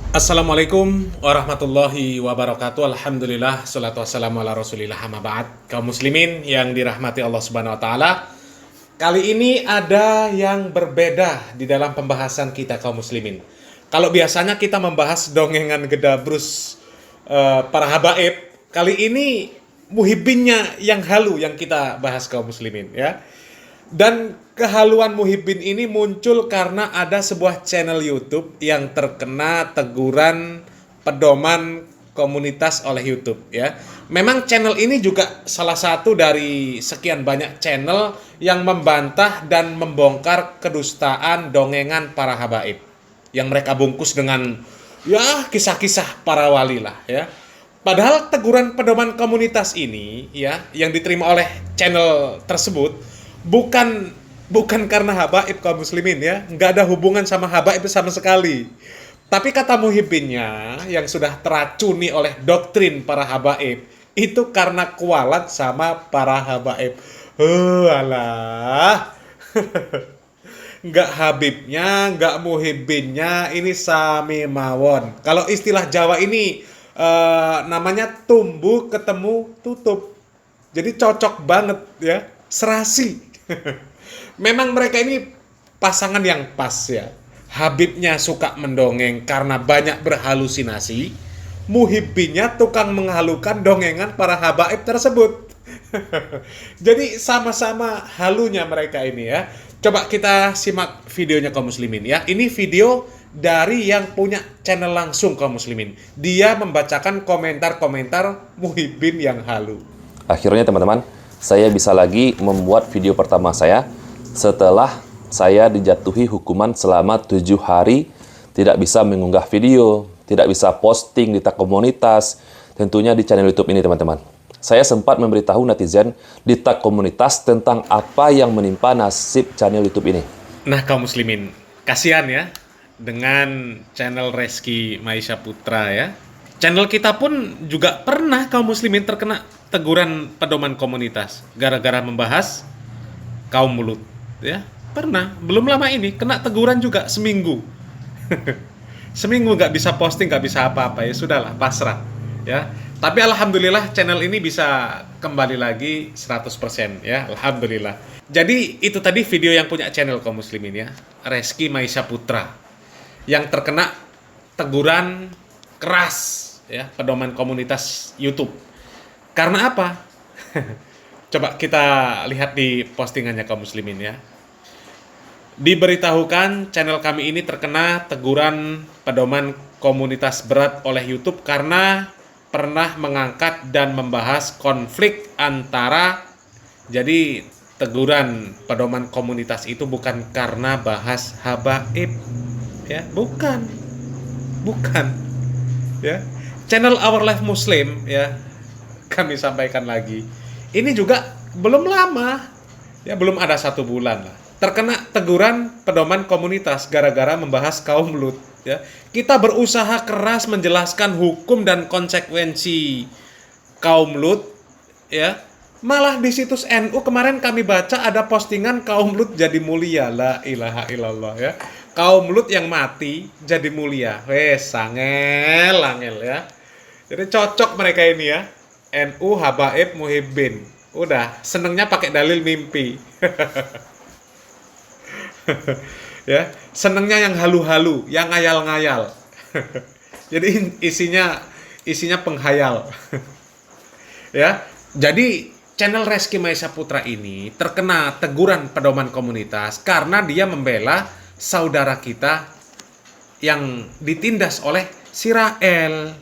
Assalamualaikum warahmatullahi wabarakatuh. Alhamdulillah, salatu wassalamu ala rasulillah, amma ba'd. Kaum muslimin yang dirahmati Allah subhanahu wa ta'ala, kali ini ada yang berbeda di dalam pembahasan kita kaum muslimin. Kalau biasanya kita membahas dongengan gedabrus para habaib, kali ini muhibbinnya yang halu yang kita bahas kaum muslimin ya. Dan kehaluan Muhibbin ini muncul karena ada sebuah channel YouTube yang terkena teguran pedoman komunitas oleh YouTube ya. Memang channel ini juga salah satu dari sekian banyak channel yang membantah dan membongkar kedustaan dongengan para habaib yang mereka bungkus dengan ya kisah-kisah para wali lah ya. Padahal teguran pedoman komunitas ini ya yang diterima oleh channel tersebut bukan karena habaib kaum muslimin ya, nggak ada hubungan sama habaib sama sekali. Tapi kata muhibbinnya yang sudah teracuni oleh doktrin para habaib itu karena kualat sama para habaib. Alah. Nggak habibnya, nggak muhibbinnya, ini sami mawon. Kalau istilah Jawa ini namanya tumbuh ketemu tutup. Jadi cocok banget ya, serasi. Memang mereka ini pasangan yang pas ya. Habibnya suka mendongeng karena banyak berhalusinasi. Muhibbinya tukang menghalukan dongengan para habaib tersebut. Jadi sama-sama halunya mereka ini ya. Coba kita simak videonya kaum muslimin ya. Ini video dari yang punya channel langsung kaum muslimin. Dia membacakan komentar-komentar Muhibbin yang halu. Akhirnya teman-teman, saya bisa lagi membuat video pertama saya setelah saya dijatuhi hukuman selama 7 hari tidak bisa mengunggah video, tidak bisa posting di tag komunitas, tentunya di channel YouTube ini teman-teman. Saya sempat memberitahu netizen di tag komunitas tentang apa yang menimpa nasib channel YouTube ini. Nah kaum muslimin, kasihan ya dengan channel Reski Maisha Putra ya. Channel kita pun juga pernah kaum muslimin terkena teguran pedoman komunitas gara-gara membahas kaum mulut ya. Pernah, belum lama ini kena teguran juga seminggu. Seminggu nggak bisa posting, nggak bisa apa-apa, ya sudahlah, pasrah ya. Tapi alhamdulillah channel ini bisa kembali lagi 100% ya, alhamdulillah. Jadi itu tadi video yang punya channel kaum muslimin ya, Reski Maisha Putra, yang terkena teguran keras ya pedoman komunitas YouTube. Karena apa? Coba kita lihat di postingannya kaum muslimin ya. Diberitahukan channel kami ini terkena teguran pedoman komunitas berat oleh YouTube karena pernah mengangkat dan membahas konflik antara. Jadi teguran pedoman komunitas itu bukan karena bahas habaib ya, bukan ya. Channel Our Life Muslim ya, kami sampaikan lagi, ini juga belum lama ya, belum ada 1 bulan lah, terkena teguran pedoman komunitas gara-gara membahas kaum Lut ya. Kita berusaha keras menjelaskan hukum dan konsekuensi kaum Lut ya. Malah di situs NU kemarin kami baca ada postingan kaum Lut jadi mulia. La ilaha illallah ya. Kaum Lut yang mati jadi mulia. Wes, angel ya. Jadi cocok mereka ini ya. NU, habaib, muhibbin. Udah, senengnya pakai dalil mimpi. Ya, senengnya yang halu-halu, yang ngayal-ngayal. Jadi isinya penghayal. Ya. Jadi channel Reski Maisha Putra ini terkena teguran pedoman komunitas karena dia membela saudara kita yang ditindas oleh si Rael.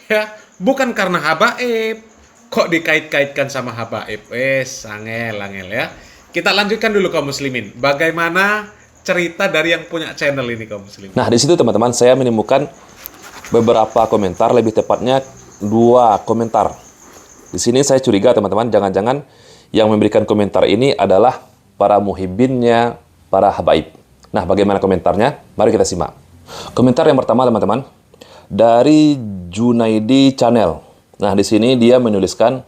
Ya, bukan karena habaib. Kok dikait-kaitkan sama habaib? Angel ya. Kita lanjutkan dulu kaum muslimin. Bagaimana cerita dari yang punya channel ini kaum muslimin? Nah, di situ teman-teman saya menemukan beberapa komentar, lebih tepatnya 2 komentar. Di sini saya curiga teman-teman, jangan-jangan yang memberikan komentar ini adalah para muhibbinnya, para habaib. Nah, bagaimana komentarnya? Mari kita simak. Komentar yang pertama teman-teman dari Junaidi Channel. Nah, di sini dia menuliskan,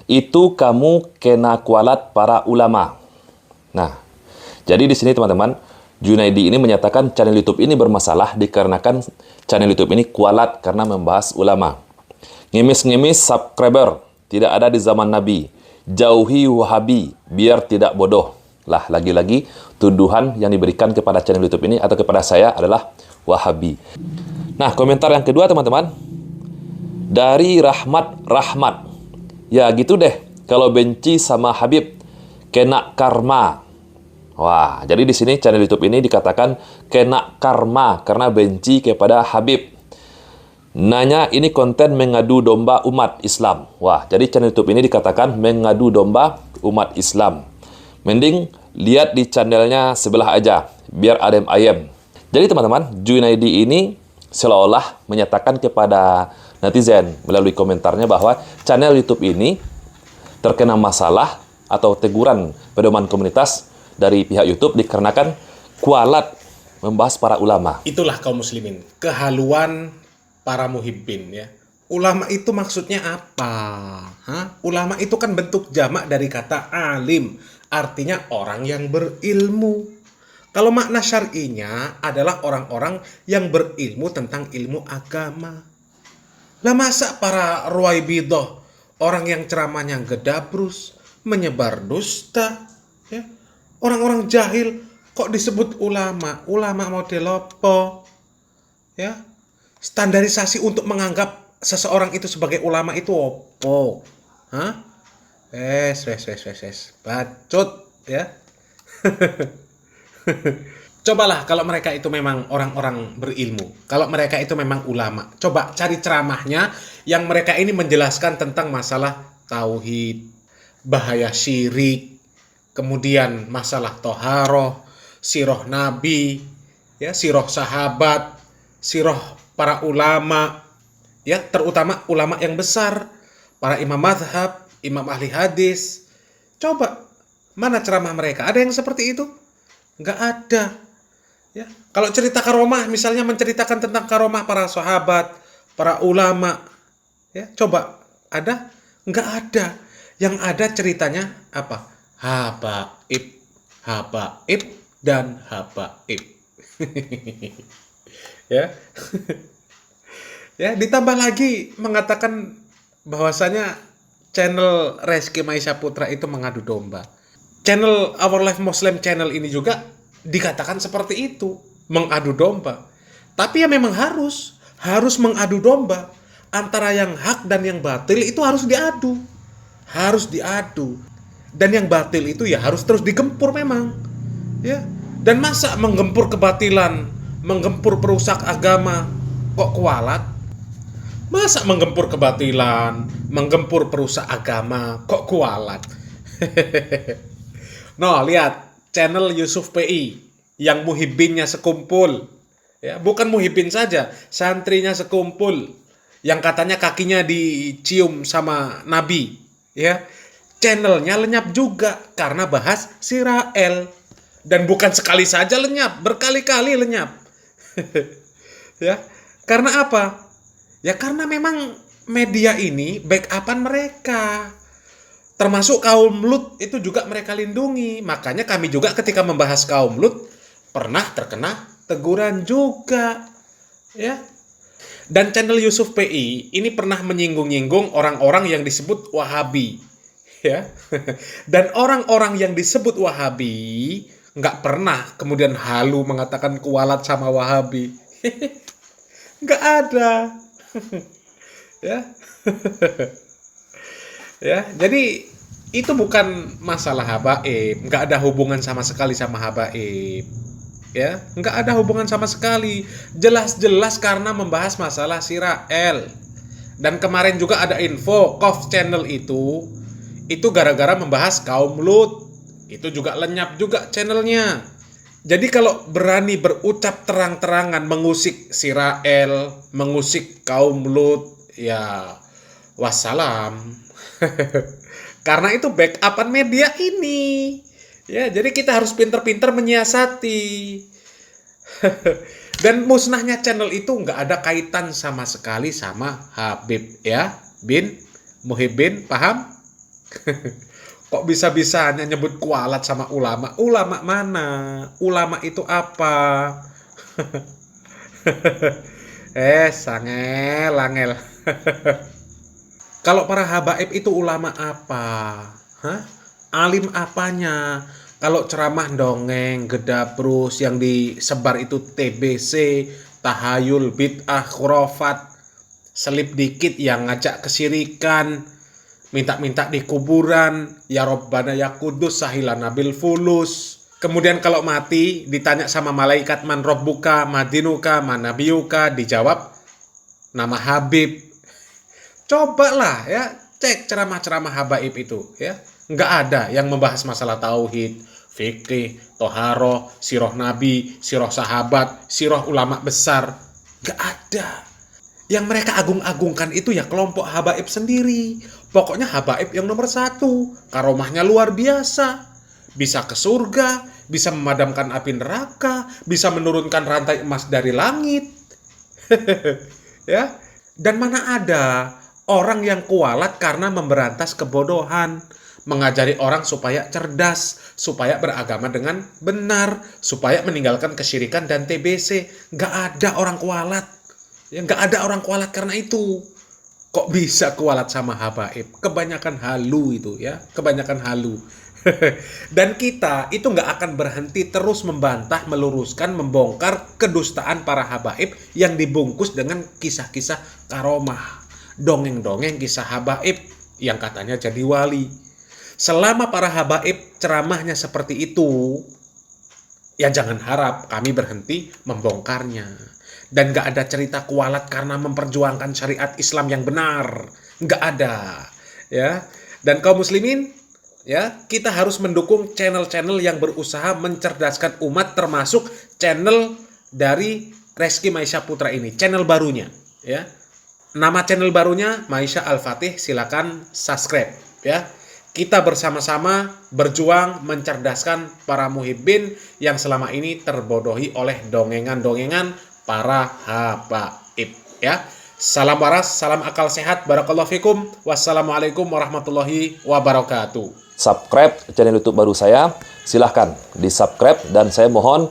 itu kamu kena kualat para ulama. Nah, jadi di sini teman-teman, Junaidi ini menyatakan channel YouTube ini bermasalah dikarenakan channel YouTube ini kualat karena membahas ulama. Ngemis-ngemis subscriber tidak ada di zaman Nabi. Jauhi Wahabi biar tidak bodoh. Lah, lagi-lagi tuduhan yang diberikan kepada channel YouTube ini atau kepada saya adalah Wahabi. Nah, komentar yang kedua teman-teman dari Rahmat. Ya gitu deh, kalau benci sama Habib kena karma. Wah, jadi di sini channel YouTube ini dikatakan kena karma karena benci kepada Habib. Nanya ini konten mengadu domba umat Islam. Wah, jadi channel YouTube ini dikatakan mengadu domba umat Islam. Mending lihat di channelnya sebelah aja, biar adem ayem. Jadi teman-teman, Junaidi ini seolah-olah menyatakan kepada netizen melalui komentarnya bahwa channel YouTube ini terkena masalah atau teguran pedoman komunitas dari pihak YouTube dikarenakan kualat membahas para ulama. Itulah kaum muslimin, kehaluan para muhibbin ya. Ulama itu maksudnya apa? Ulama itu kan bentuk jamak dari kata alim, artinya orang yang berilmu. Kalau makna syar'inya adalah orang-orang yang berilmu tentang ilmu agama. Lah masa para ruwaibidah, orang yang ceramahnya gedabrus, menyebar dusta, ya? Orang-orang jahil kok disebut ulama? Ulama model apa? Ya, standarisasi untuk menganggap seseorang itu sebagai ulama itu apa? Bacot ya. Cobalah kalau mereka itu memang orang-orang berilmu, kalau mereka itu memang ulama, coba cari ceramahnya yang mereka ini menjelaskan tentang masalah tauhid, bahaya syirik, kemudian masalah toharoh, sirah nabi, ya, sirah sahabat, sirah para ulama, ya, terutama ulama yang besar, para imam mazhab, imam ahli hadis. Coba, mana ceramah mereka? Ada yang seperti itu? Nggak ada. Ya, kalau cerita karomah, misalnya menceritakan tentang karomah para sahabat, para ulama, ya, coba ada? Nggak ada. Yang ada ceritanya apa? Habaib dan habaib. Ya. Ya, ditambah lagi mengatakan bahwasanya channel Reski Maisha Putra itu mengadu domba. Channel Our Life Muslim channel ini juga dikatakan seperti itu, mengadu domba. Tapi ya memang harus mengadu domba. Antara yang hak dan yang batil itu harus diadu. Harus diadu. Dan yang batil itu ya harus terus digempur memang. Ya. Dan masa menggempur kebatilan, menggempur perusak agama kok kualat? Masa menggempur kebatilan, menggempur perusak agama kok kualat? No, lihat channel Yusuf PI yang muhibbinnya sekumpul. Ya, bukan muhibbin saja, santrinya sekumpul yang katanya kakinya dicium sama Nabi, ya. Channelnya lenyap juga karena bahas Sirael. Dan bukan sekali saja lenyap, berkali-kali lenyap. Ya, karena apa? Ya karena memang media ini backupan mereka. Termasuk kaum Lut itu juga mereka lindungi. Makanya kami juga ketika membahas kaum Lut pernah terkena teguran juga. Ya. Dan channel Yusuf PI ini pernah menyinggung-nyinggung orang-orang yang disebut Wahabi. Ya. Dan orang-orang yang disebut Wahabi nggak pernah kemudian halu mengatakan kualat sama Wahabi. Nggak ada. Ya. Ya, jadi itu bukan masalah habaib, nggak ada hubungan sama sekali sama habaib. Ya, nggak ada hubungan sama sekali. Jelas-jelas karena membahas masalah Sirael. Dan kemarin juga ada info Qaf channel itu gara-gara membahas kaum Lut. Itu juga lenyap juga channelnya. Jadi kalau berani berucap terang-terangan mengusik Sirael, mengusik kaum Lut, ya wassalam. Karena itu backupan media ini. Ya, jadi kita harus pinter-pinter menyiasati. Dan musnahnya channel itu nggak ada kaitan sama sekali sama Habib, ya, bin Muhibbin, paham? Kok bisa-bisanya nyebut kualat sama ulama? Ulama mana? Ulama itu apa? Sangel, angel. Kalau para habaib itu ulama apa? Hah? Alim apanya? Kalau ceramah dongeng, gedabrus yang disebar itu TBC, tahayul, bid'ah, khurafat, selip dikit yang ngajak kesirikan, minta-minta di kuburan, ya Robbana ya Kudus, sahilana bil fulus. Kemudian kalau mati ditanya sama malaikat, man robbuka, madinuka, manabiyuka, dijawab nama Habib. Cobalah ya, cek ceramah-ceramah habaib itu ya. Nggak ada yang membahas masalah tauhid, fikih, toharoh, siroh nabi, siroh sahabat, siroh ulama besar. Nggak ada. Yang mereka agung-agungkan itu ya kelompok habaib sendiri. Pokoknya habaib yang nomor 1. Karomahnya luar biasa. Bisa ke surga, bisa memadamkan api neraka, bisa menurunkan rantai emas dari langit. Ya. Dan mana ada orang yang kualat karena memberantas kebodohan, mengajari orang supaya cerdas, supaya beragama dengan benar, supaya meninggalkan kesyirikan dan TBC. Nggak ada orang kualat. Ya, nggak ada orang kualat karena itu. Kok bisa kualat sama habaib? Kebanyakan halu itu ya, kebanyakan halu. Dan kita itu nggak akan berhenti terus membantah, meluruskan, membongkar kedustaan para habaib yang dibungkus dengan kisah-kisah karomah, dongeng-dongeng kisah habaib yang katanya jadi wali. Selama para habaib ceramahnya seperti itu, ya jangan harap kami berhenti membongkarnya. Dan gak ada cerita kualat karena memperjuangkan syariat Islam yang benar. Gak ada. Ya. Dan kaum muslimin, ya, kita harus mendukung channel-channel yang berusaha mencerdaskan umat, termasuk channel dari Reski Maisha Putra ini, channel barunya. Ya. Nama channel barunya Maisha Al-Fatih, silakan subscribe. Ya. Kita bersama-sama berjuang mencerdaskan para muhibbin yang selama ini terbodohi oleh dongengan-dongengan para habaib. Ya. Salam waras, salam akal sehat, barakallahu fikum. Wassalamualaikum warahmatullahi wabarakatuh. Subscribe channel YouTube baru saya, silahkan di subscribe, dan saya mohon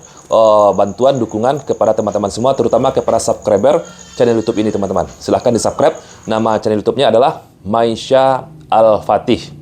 bantuan dukungan kepada teman-teman semua, terutama kepada subscriber channel YouTube ini teman-teman. Silahkan di subscribe. Nama channel YouTube-nya adalah Maisha Al-Fatih.